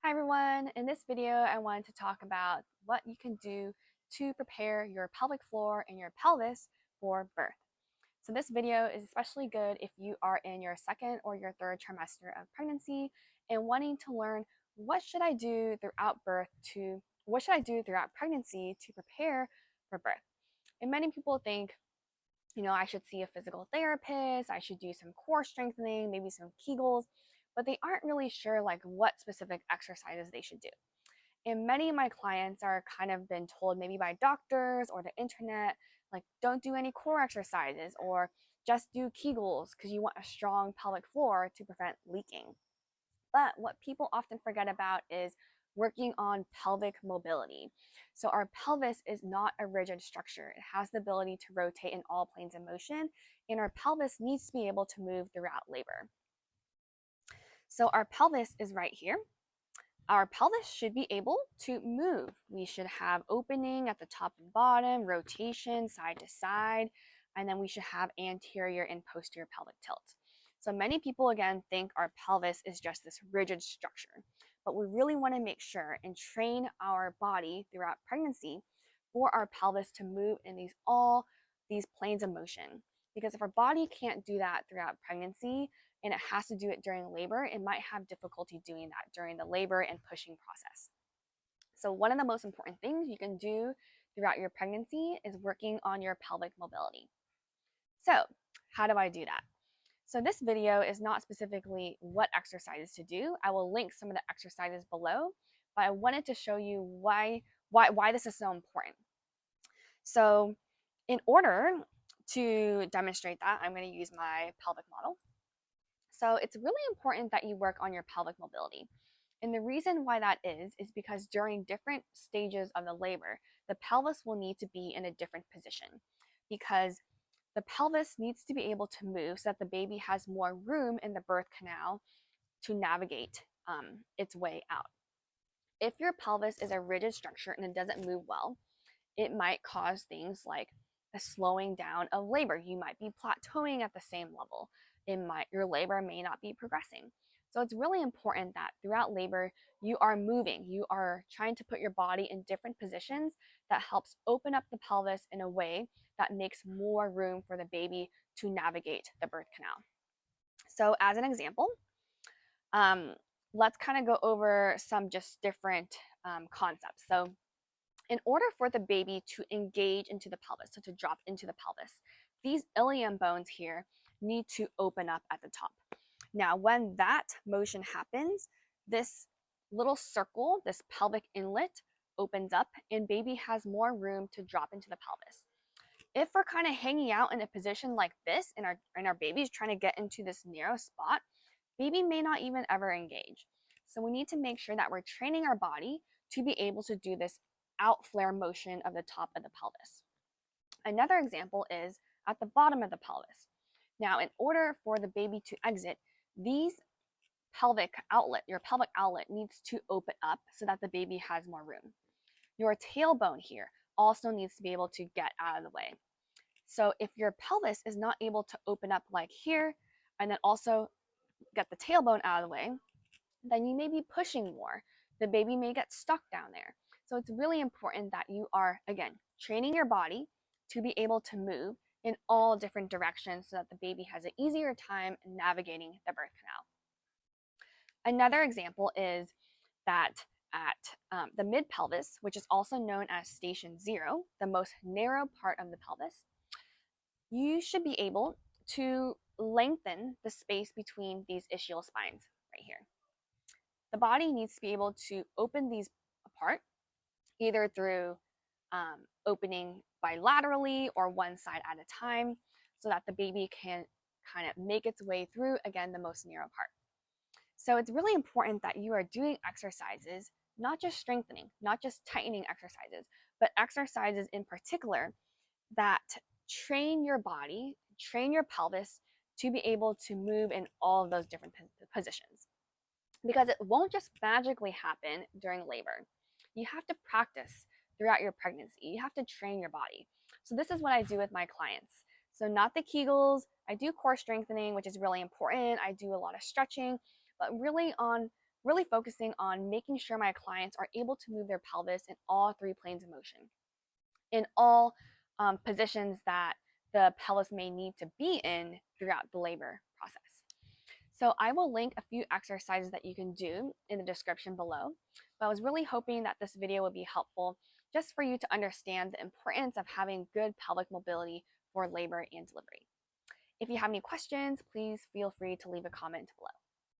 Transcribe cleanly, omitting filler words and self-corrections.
Hi everyone, in this video I wanted to talk about what you can do to prepare your pelvic floor and your pelvis for birth. So this video is especially good if you are in your second or your third trimester of pregnancy and wanting to learn what should I do throughout pregnancy to prepare for birth. And many people think, I should see a physical therapist, I should do some core strengthening, maybe some Kegels, but they aren't really sure like what specific exercises they should do. And many of my clients are kind of been told maybe by doctors or the internet, like don't do any core exercises or just do Kegels because you want a strong pelvic floor to prevent leaking. But what people often forget about is working on pelvic mobility. So our pelvis is not a rigid structure. It has the ability to rotate in all planes of motion, and our pelvis needs to be able to move throughout labor. So our pelvis is right here. Our pelvis should be able to move. We should have opening at the top and bottom, rotation side to side, and then we should have anterior and posterior pelvic tilt. So many people, again, think our pelvis is just this rigid structure, but we really want to make sure and train our body throughout pregnancy for our pelvis to move in all these planes of motion. Because if our body can't do that throughout pregnancy, and it has to do it during labor, it might have difficulty doing that during the labor and pushing process. So one of the most important things you can do throughout your pregnancy is working on your pelvic mobility. So how do I do that? So this video is not specifically what exercises to do. I will link some of the exercises below, but I wanted to show you why this is so important. So in order to demonstrate that, I'm going to use my pelvic model. So it's really important that you work on your pelvic mobility. And the reason why that is because during different stages of the labor, the pelvis will need to be in a different position because the pelvis needs to be able to move so that the baby has more room in the birth canal to navigate its way out. If your pelvis is a rigid structure and it doesn't move well, it might cause things like a slowing down of labor. You might be plateauing at the same level. Your labor may not be progressing. So it's really important that throughout labor, you are moving. You are trying to put your body in different positions that helps open up the pelvis in a way that makes more room for the baby to navigate the birth canal. So as an example, let's kind of go over some just different concepts. So in order for the baby to engage into the pelvis, so to drop into the pelvis, these ilium bones here need to open up at the top. Now, when that motion happens, this little circle, this pelvic inlet, opens up and baby has more room to drop into the pelvis. If we're kind of hanging out in a position like this and our baby's trying to get into this narrow spot, baby may not even ever engage. So we need to make sure that we're training our body to be able to do this out flare motion of the top of the pelvis. Another example is at the bottom of the pelvis. Now, in order for the baby to exit, your pelvic outlet needs to open up so that the baby has more room. Your tailbone here also needs to be able to get out of the way. So if your pelvis is not able to open up like here, and then also get the tailbone out of the way, then you may be pushing more. The baby may get stuck down there. So it's really important that you are, again, training your body to be able to move in all different directions so that the baby has an easier time navigating the birth canal. Another example is that at the mid pelvis, which is also known as station 0, the most narrow part of the pelvis, you should be able to lengthen the space between these ischial spines right here. The body needs to be able to open these apart, either through opening bilaterally or one side at a time, so that the baby can kind of make its way through, again, the most narrow part. So it's really important that you are doing exercises, not just strengthening, not just tightening exercises, but exercises in particular that train your body, train your pelvis to be able to move in all of those different positions. Because it won't just magically happen during labor. You have to practice throughout your pregnancy. You have to train your body. So this is what I do with my clients. So not the Kegels. I do core strengthening, which is really important. I do a lot of stretching, but really on really focusing on making sure my clients are able to move their pelvis in all three planes of motion, in all positions that the pelvis may need to be in throughout the labor process. So I will link a few exercises that you can do in the description below. But I was really hoping that this video would be helpful just for you to understand the importance of having good pelvic mobility for labor and delivery. If you have any questions, please feel free to leave a comment below.